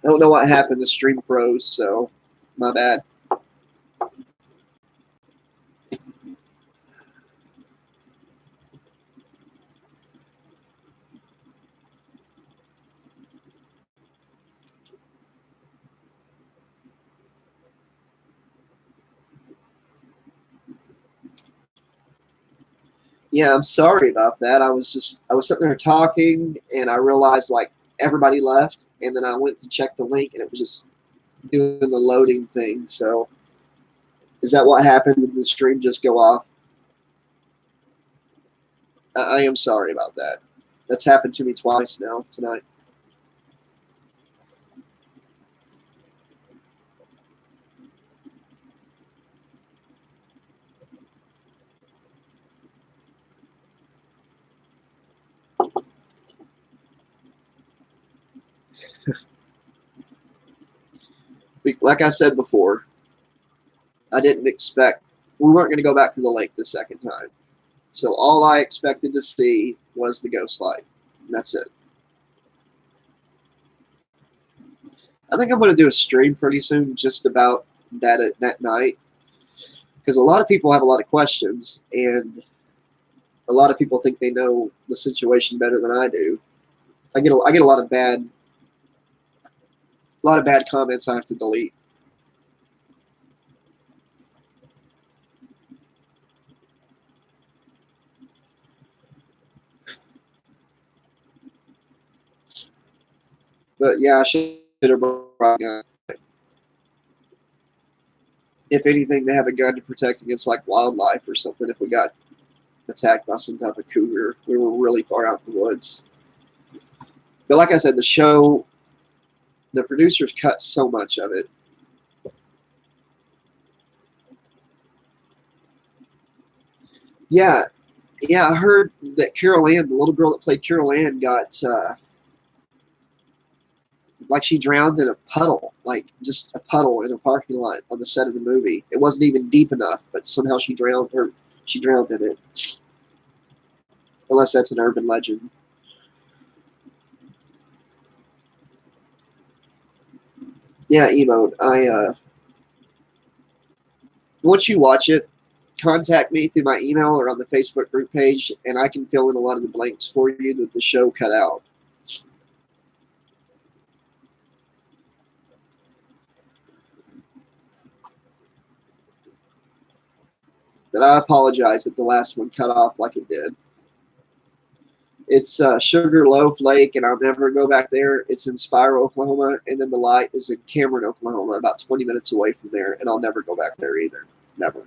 I don't know what happened to Stream Pros, so my bad. Yeah, I'm sorry about that. I was sitting there talking, and I realized like everybody left, and then I went to check the link, and it was just doing the loading thing. So, is that what happened? Did the stream just go off? I am sorry about that. That's happened to me twice now tonight. Like I said before, I didn't expect we weren't going to go back to the lake the second time. So all I expected to see was the ghost light. And that's it. I think I'm going to do a stream pretty soon just about that night, because a lot of people have a lot of questions, and a lot of people think they know the situation better than I do. I get a lot of bad comments I have to delete. But yeah, I should have brought a gun. If anything, they have a gun to protect against like wildlife or something. If we got attacked by some type of cougar, we were really far out in the woods. But like I said, the show, the producers cut so much of it. Yeah, yeah, I heard that Carol Ann, the little girl that played Carol Ann, got like she drowned in a puddle, like just a puddle in a parking lot on the set of the movie. It wasn't even deep enough, but somehow she drowned in it. Unless that's an urban legend. Yeah, emote. Once you watch it, contact me through my email or on the Facebook group page, and I can fill in a lot of the blanks for you that the show cut out. But I apologize that the last one cut off like it did. It's Sugarloaf Lake, and I'll never go back there. It's in Spiro, Oklahoma, and then the light is in Cameron, Oklahoma, about 20 minutes away from there, and I'll never go back there either. Never.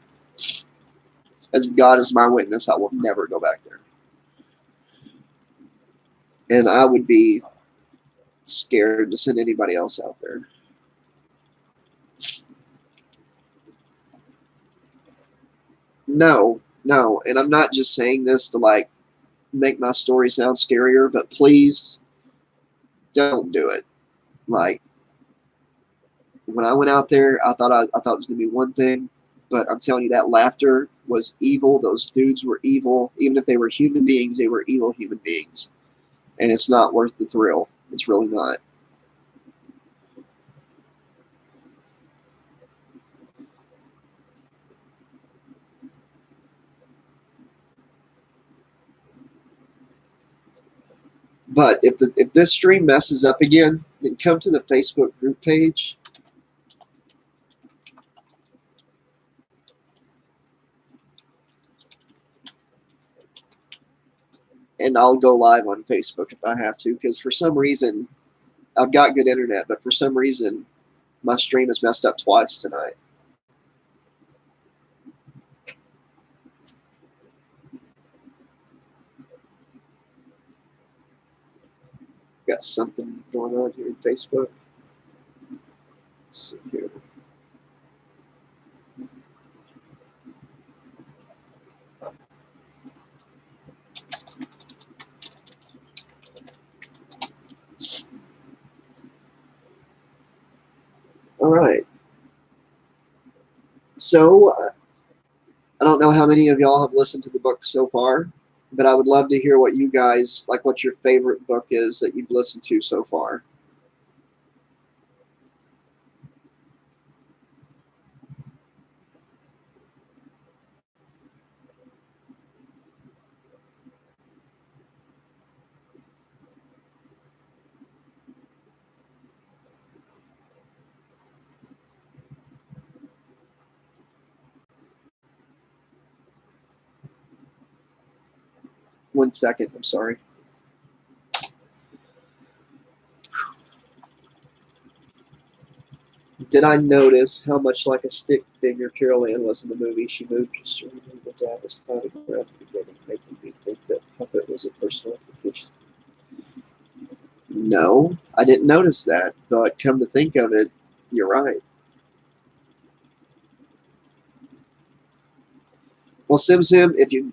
As God is my witness, I will never go back there. And I would be scared to send anybody else out there. No, no, and I'm not just saying this to like make my story sound scarier, but please don't do it. Like when I went out there, I thought it was gonna be one thing, but I'm telling you that laughter was evil. Those dudes were evil. Even if they were human beings, they were evil human beings, and it's not worth the thrill. It's really not. But if this stream messes up again, then come to the Facebook group page. And I'll go live on Facebook if I have to, because for some reason, I've got good internet, but for some reason, my stream is messed up twice tonight. Got something going on here in Facebook. Let's see here. All right. So, I don't know how many of y'all have listened to the book so far, but I would love to hear what you guys, like what your favorite book is that you've listened to so far. 1 second, I'm sorry. Did I notice how much like a stick figure Carol Ann was in the movie? She moved just to remove the dad was clouded around the beginning, making me think that Puppet was a personification. No, I didn't notice that, but come to think of it, you're right. Well, Sim, if you're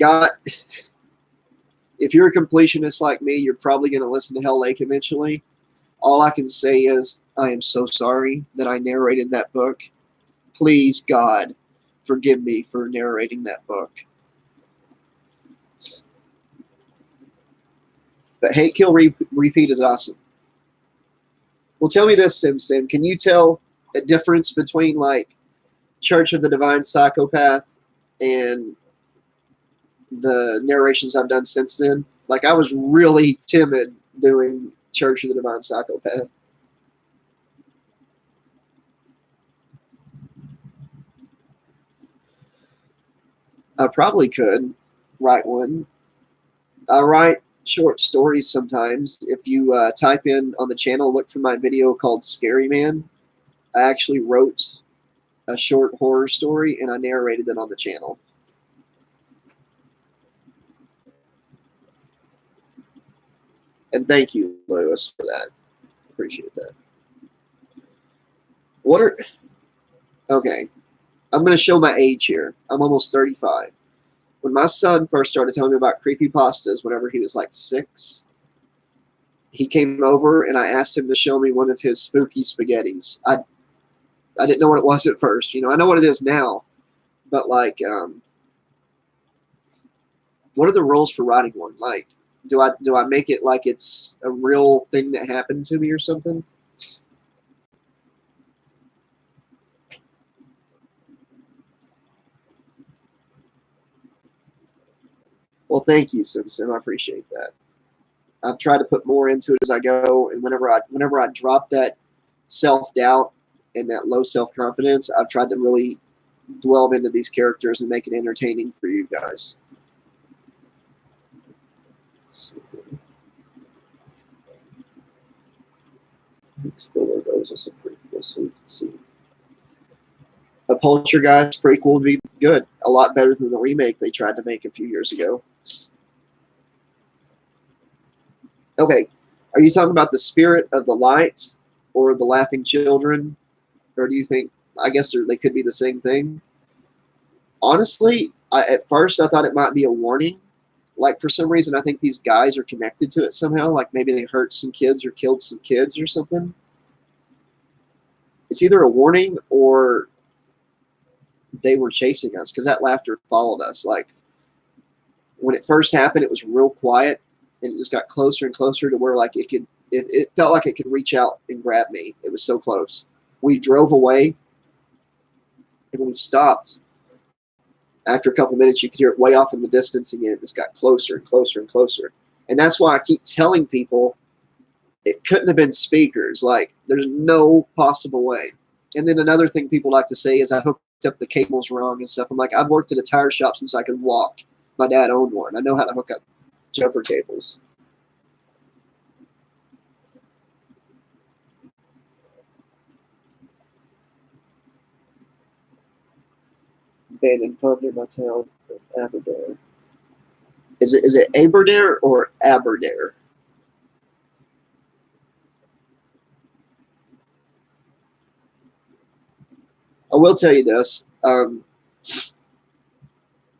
a completionist like me, you're probably going to listen to Hell Lake eventually. All I can say is, I am so sorry that I narrated that book. Please, God, forgive me for narrating that book. But Hate, Kill, Repeat is awesome. Well, tell me this, Sim. Can you tell a difference between, like, Church of the Divine Psychopath and the narrations I've done since then? Like, I was really timid doing Church of the Divine Psychopath. I probably could write one. I write short stories sometimes. If you type in on the channel, look for my video called Scary Man. I actually wrote a short horror story and I narrated it on the channel. And thank you, Lewis, for that. Appreciate that. Okay, I'm going to show my age here. I'm almost 35. When my son first started telling me about creepypastas whenever he was like 6, he came over and I asked him to show me one of his spooky spaghettis. I didn't know what it was at first. I know what it is now, but like, what are the rules for writing one? Like, do I make it like it's a real thing that happened to me or something? Well, thank you, Simpson. I appreciate that. I've tried to put more into it as I go, and whenever I drop that self-doubt and that low self-confidence, I've tried to really delve into these characters and make it entertaining for you guys. Spiller goes as a prequel, so we can see. A Poltergeist prequel would be good. A lot better than the remake they tried to make a few years ago. Okay, are you talking about the Spirit of the Light or the Laughing Children? Or do you think, I guess they could be the same thing? Honestly, at first I thought it might be a warning. Like, for some reason, I think these guys are connected to it somehow. Like, maybe they hurt some kids or killed some kids or something. It's either a warning or they were chasing us, because that laughter followed us. Like, when it first happened, it was real quiet, and it just got closer and closer to where, like, it felt like it could reach out and grab me. It was so close. We drove away, and when we stopped, after a couple minutes, you could hear it way off in the distance again. It just got closer and closer and closer. And that's why I keep telling people it couldn't have been speakers. Like, there's no possible way. And then another thing people like to say is I hooked up the cables wrong and stuff. I'm like, I've worked at a tire shop since I could walk. My dad owned one. I know how to hook up jumper cables. Abandoned pub near my town, Aberdare. Is it Aberdare or Aberdare? I will tell you this.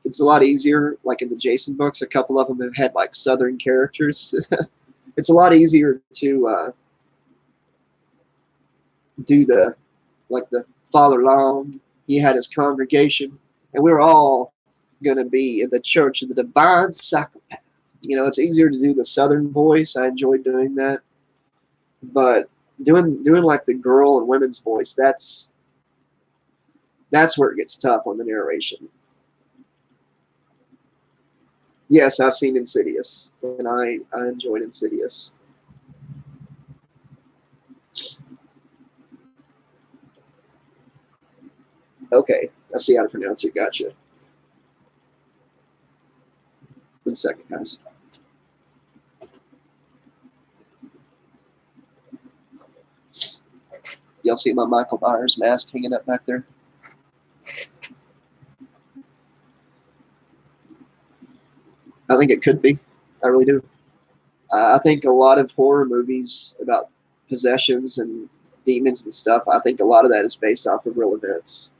It's a lot easier, like in the Jason books. A couple of them have had like Southern characters. It's a lot easier to do the Father Long. He had his congregation, and we were all going to be in the Church of the Divine Psychopath. It's easier to do the Southern voice. I enjoyed doing that, but doing like the girl and women's voice, that's where it gets tough on the narration. Yes, I've seen Insidious, and I enjoyed Insidious. Okay, I see how to pronounce it. Gotcha. 1 second, guys. Y'all see my Michael Myers mask hanging up back there? I think it could be. I really do. I think a lot of horror movies about possessions and demons and stuff, I think a lot of that is based off of real events.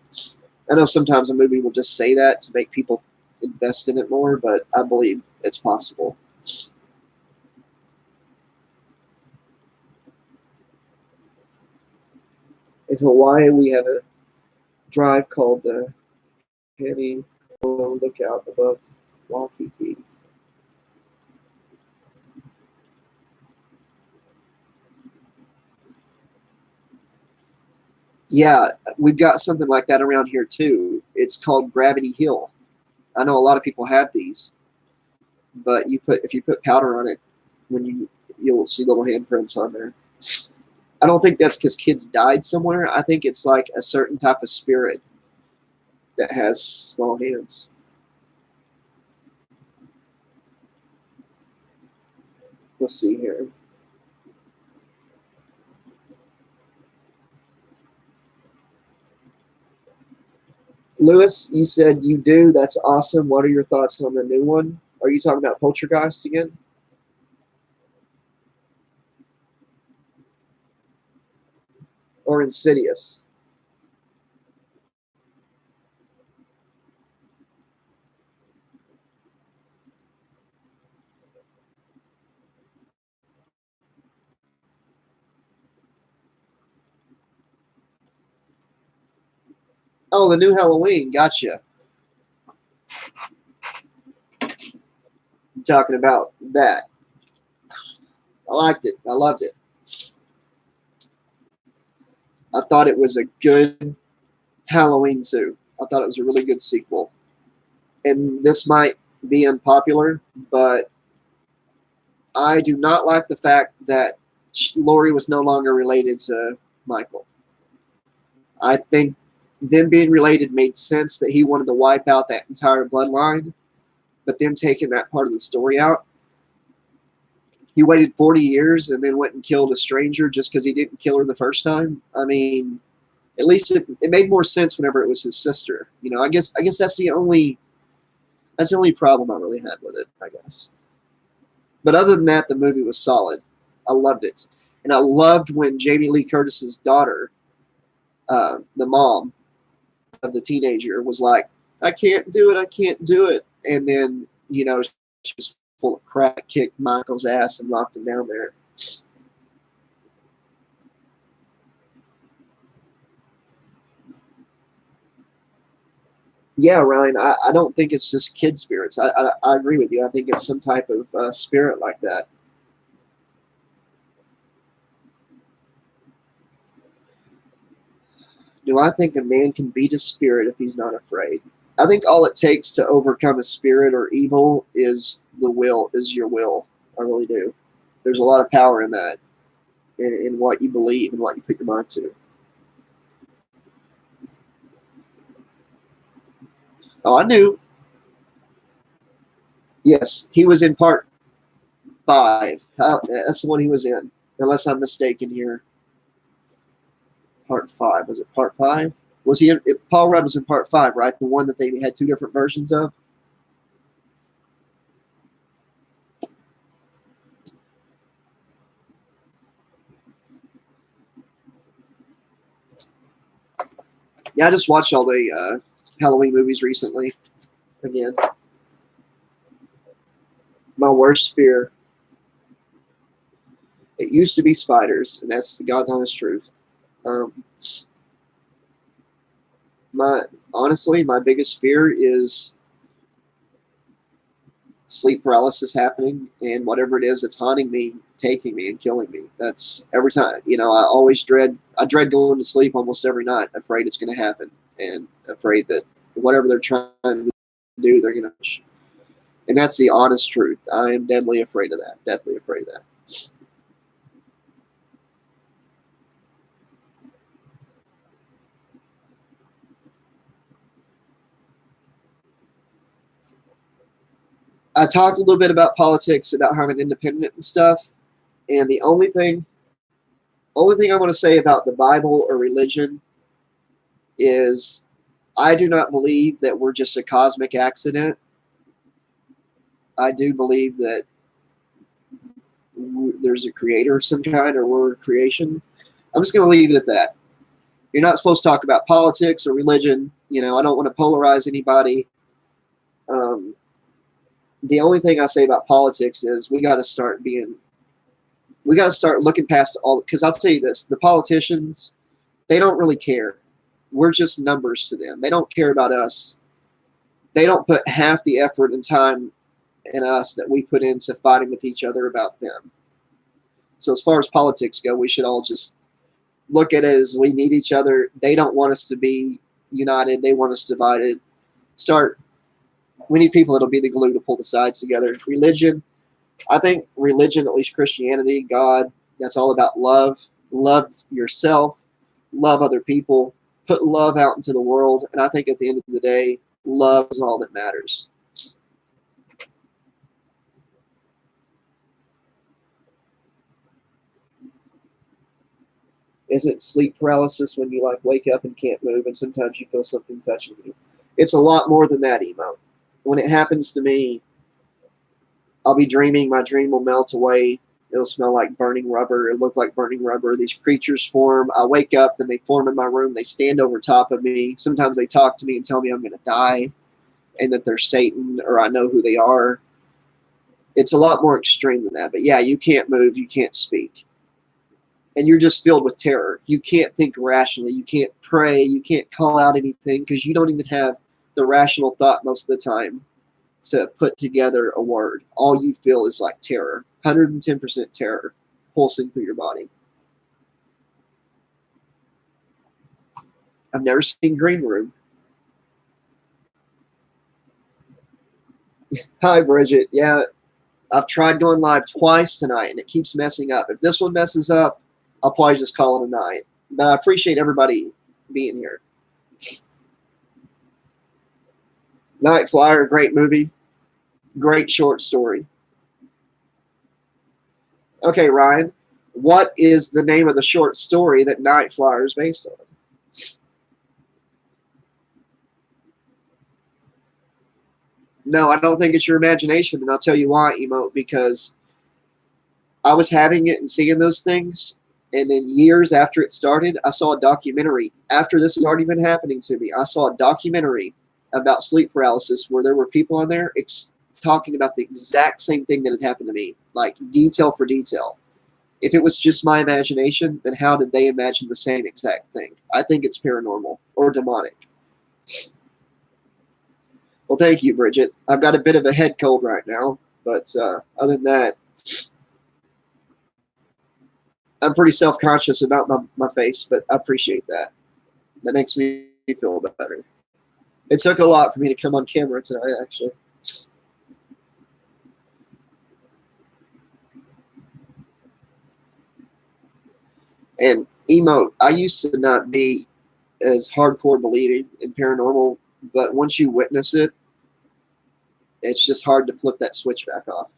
I know sometimes a movie will just say that to make people invest in it more, but I believe it's possible. In Hawaii, we have a drive called the Penny Lookout above Waikiki. Yeah, we've got something like that around here too. It's called Gravity Hill. I know a lot of people have these, but if you put powder on it, you'll see little handprints on there. I don't think that's because kids died somewhere. I think it's like a certain type of spirit that has small hands. Let's see here. Lewis, you said you do. That's awesome. What are your thoughts on the new one? Are you talking about Poltergeist again? Or Insidious? Oh, the new Halloween. Gotcha. I'm talking about that. I liked it. I loved it. I thought it was a good Halloween too. I thought it was a really good sequel. And this might be unpopular, but I do not like the fact that Laurie was no longer related to Michael. I think them being related made sense that he wanted to wipe out that entire bloodline, but them taking that part of the story out. He waited 40 years and then went and killed a stranger just because he didn't kill her the first time. I mean, at least it made more sense whenever it was his sister. You know, I guess that's the only problem I really had with it, I guess. But other than that, the movie was solid. I loved it, and I loved when Jamie Lee Curtis's daughter, the mom of the teenager, was like, "I can't do it, I can't do it," and then she was full of crap, kicked Michael's ass and knocked him down there. Yeah, Ryan, I don't think it's just kid spirits. I agree with you. I think it's some type of spirit like that. Do I think a man can beat a spirit if he's not afraid? I think all it takes to overcome a spirit or evil is your will. I really do. There's a lot of power in that, in what you believe and what you put your mind to. Oh, I knew. Yes, he was in part five. That's the one he was in, unless I'm mistaken here. Part five. Was it part five? Was he? Paul Rudd was in part five, right? The one that they had two different versions of. Yeah, I just watched all the Halloween movies recently. Again, my worst fear. It used to be spiders, and that's the God's honest truth. Um, my honestly, my biggest fear is sleep paralysis happening, and whatever it is that's haunting me, taking me and killing me. That's every time. I dread going to sleep almost every night, afraid it's going to happen, and afraid that whatever they're trying to do, they're going to. And that's the honest truth. I am deadly afraid of that. Deathly afraid of that. I talked a little bit about politics, about how I'm independent and stuff. And the only thing Only thing I want to say about the Bible or religion is I do not believe that we're just a cosmic accident. I do believe that there's a creator of some kind, or we're creation. I'm just going to leave it at that. You're not supposed to talk about politics or religion. You know, I don't want to polarize anybody. Um, the only thing I say about politics is we got to start looking past all, because I'll tell you this, the politicians, they don't really care. We're just numbers to them. They don't care about us. They don't put half the effort and time in us that we put into fighting with each other about them. So as far as politics go, we should all just look at it as we need each other. They don't want us to be united. They want us divided. We need people that'll be the glue to pull the sides together. Religion, I think religion, at least Christianity, God, that's all about love. Love yourself, love other people, put love out into the world. And I think at the end of the day, love is all that matters. Isn't sleep paralysis when you like wake up and can't move and sometimes you feel something touching you? It's a lot more than that, Emo. When it happens to me, I'll be dreaming, my dream will melt away. It'll smell like burning rubber. It'll look like burning rubber. These creatures form. I wake up, then they form in my room. They stand over top of me. Sometimes they talk to me and tell me I'm going to die and that they're Satan, or I know who they are. It's a lot more extreme than that. But yeah, you can't move. You can't speak. And you're just filled with terror. You can't think rationally. You can't pray. You can't call out anything because you don't even have the rational thought most of the time to put together a word. All you feel is like terror, 110% terror pulsing through your body. I've never seen Green Room. Hi, Bridget. Yeah, I've tried going live twice tonight and it keeps messing up. If this one messes up, I'll probably just call it a night. But I appreciate everybody being here. Night Flyer, great movie, great short story. Okay, Ryan, what is the name of the short story that Night Flyer is based on? No, I don't think it's your imagination, and I'll tell you why, Emo, because I was having it and seeing those things, and then years after it started, I saw a documentary. After this has already been happening to me, I saw a documentary about sleep paralysis where there were people on there talking about the exact same thing that had happened to me, like detail for detail. If it was just my imagination, then how did they imagine the same exact thing? I think it's paranormal or demonic. Well, thank you, Bridget. I've got a bit of a head cold right now, but other than that, I'm pretty self-conscious about my face, but I appreciate that. That makes me feel better. It took a lot for me to come on camera tonight, actually. And Emo, I used to not be as hardcore believing in paranormal, but once you witness it, it's just hard to flip that switch back off.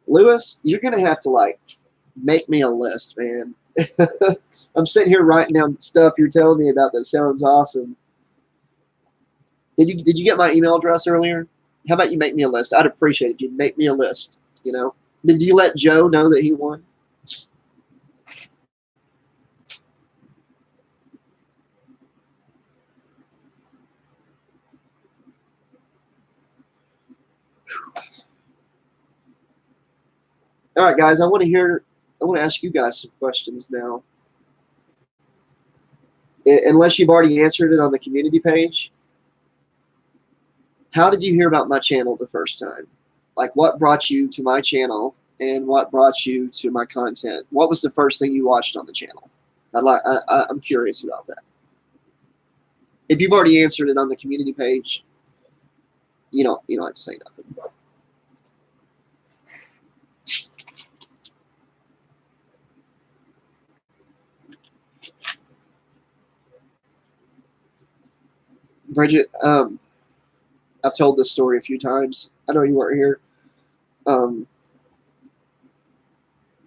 Lewis, you're gonna have to like make me a list, man. I'm sitting here writing down stuff you're telling me about that sounds awesome. Did you get my email address earlier? How about you make me a list? I'd appreciate it if you'd make me a list. You know, did you let Joe know that he won? All right, guys. I want to ask you guys some questions now. Unless you've already answered it on the community page, how did you hear about my channel the first time? Like, what brought you to my channel, and what brought you to my content? What was the first thing you watched on the channel? I'm curious about that. If you've already answered it on the community page, you don't have to say nothing. Bridget, I've told this story a few times. I know you weren't here. Um,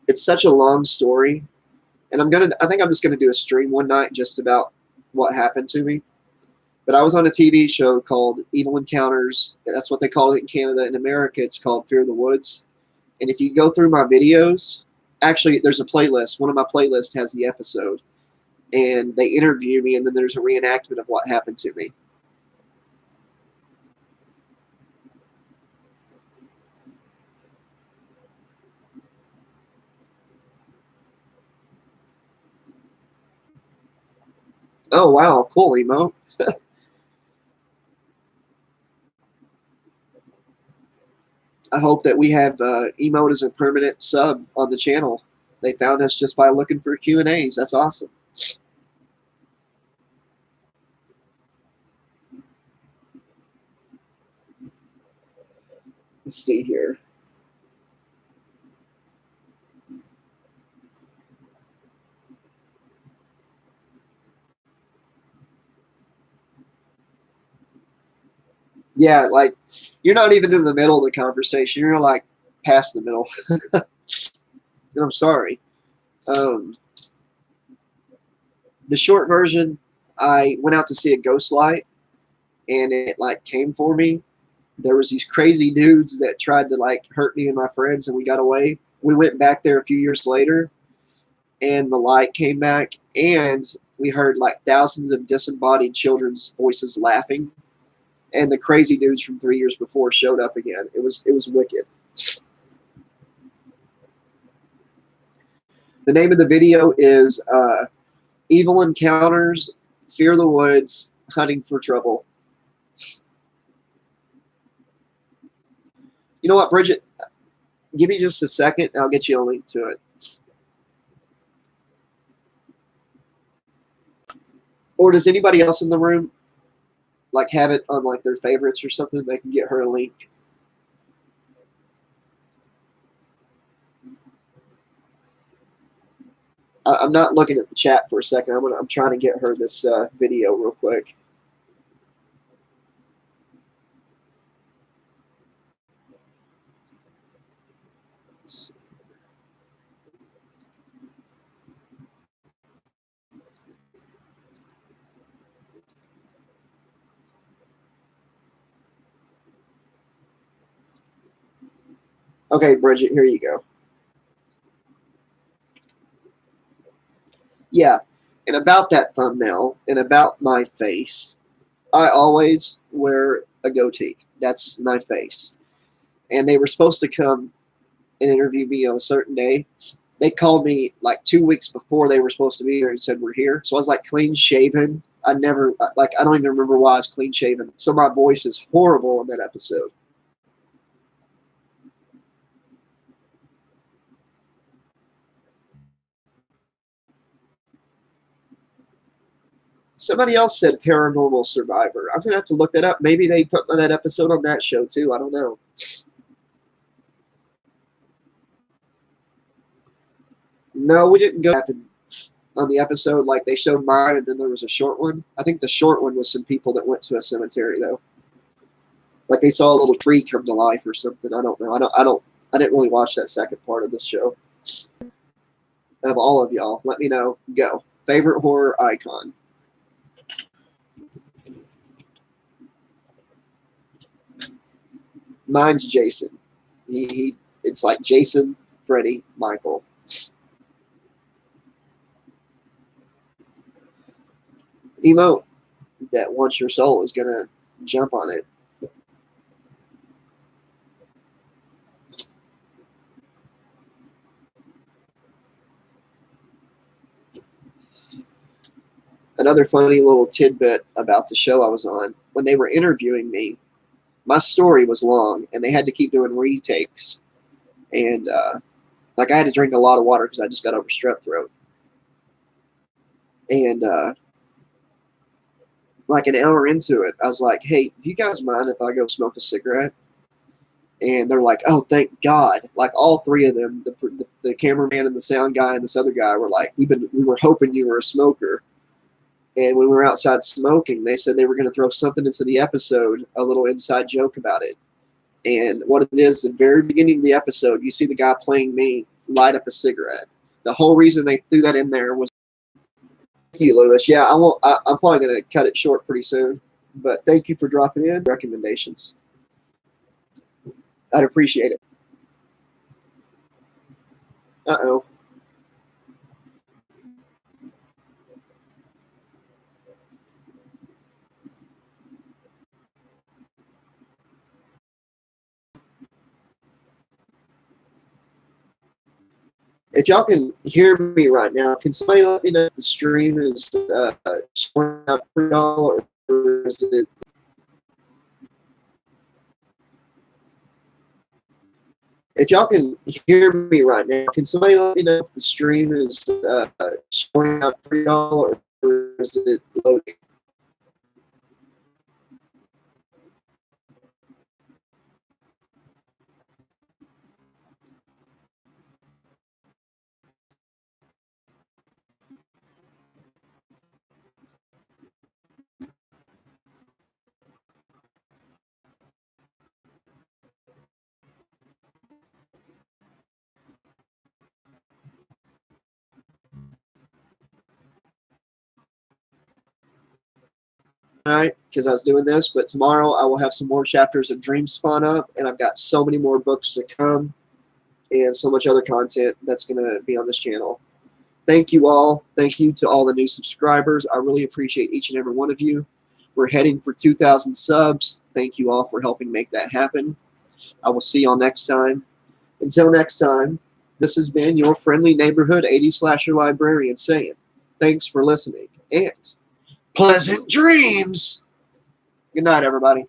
it's such a long story, and I think I'm just gonna do a stream one night just about what happened to me. But I was on a TV show called Evil Encounters. That's what they call it in Canada. In America, it's called Fear the Woods. And if you go through my videos, actually, there's a playlist. One of my playlists has the episode, and they interview me, and then there's a reenactment of what happened to me. Oh, wow. Cool, Emo. I hope that we have Emo as a permanent sub on the channel. They found us just by looking for Q&As. That's awesome. Let's see here. Yeah, like, you're not even in the middle of the conversation. You're, like, past the middle. And I'm sorry. Um, the short version, I went out to see a ghost light, and it, like, came for me. There was these crazy dudes that tried to, like, hurt me and my friends, and we got away. We went back there a few years later, and the light came back, and we heard, like, thousands of disembodied children's voices laughing, and the crazy dudes from 3 years before showed up again. It was wicked. The name of the video is Evil Encounters, Fear the Woods, Hunting for Trouble. You know what, Bridget? Give me just a second, and I'll get you a link to it. Or does anybody else in the room like have it on like their favorites or something? They can get her a link. I'm not looking at the chat for a second. I'm trying to get her this video real quick. Okay, Bridget, here you go. Yeah, and about that thumbnail and about my face, I always wear a goatee. That's my face. And they were supposed to come and interview me on a certain day. They called me like 2 weeks before they were supposed to be here and said, we're here. So I was like clean shaven. I don't even remember why I was clean shaven. So my voice is horrible in that episode. Somebody else said Paranormal Survivor. I'm going to have to look that up. Maybe they put that episode on that show too. I don't know. No, we didn't go on the episode. Like they showed mine, and then there was a short one. I think the short one was some people that went to a cemetery though. Like they saw a little tree come to life or something. I don't know. I didn't really watch that second part of the show. Of all of y'all, let me know. Go. Favorite horror icon. Mine's Jason. It's like Jason, Freddy, Michael. Emote that once your soul is gonna jump on it. Another funny little tidbit about the show I was on, when they were interviewing me, my story was long, and they had to keep doing retakes. And like I had to drink a lot of water because I just got over strep throat. And like an hour into it, I was like, hey, do you guys mind if I go smoke a cigarette? And they're like, oh, thank God. Like all three of them, the cameraman and the sound guy and this other guy were like, we were hoping you were a smoker. And when we were outside smoking, they said they were going to throw something into the episode, a little inside joke about it. And what it is, at the very beginning of the episode, you see the guy playing me light up a cigarette. The whole reason they threw that in there was, thank you, Lewis. Yeah, I'm probably going to cut it short pretty soon. But thank you for dropping in recommendations. I'd appreciate it. Uh-oh. If y'all can hear me right now, can somebody let me know if the stream is showing up for y'all, or is it? If y'all can hear me right now, can somebody let me know if the stream is showing up for y'all, or is it loading? Tonight, because I was doing this, but tomorrow I will have some more chapters of Dream spawn up, and I've got so many more books to come, and so much other content that's going to be on this channel. Thank you all. Thank you to all the new subscribers. I really appreciate each and every one of you. We're heading for 2,000 subs. Thank you all for helping make that happen. I will see y'all next time. Until next time, this has been your friendly neighborhood 80s slasher librarian saying, thanks for listening, and pleasant dreams. Good night, everybody.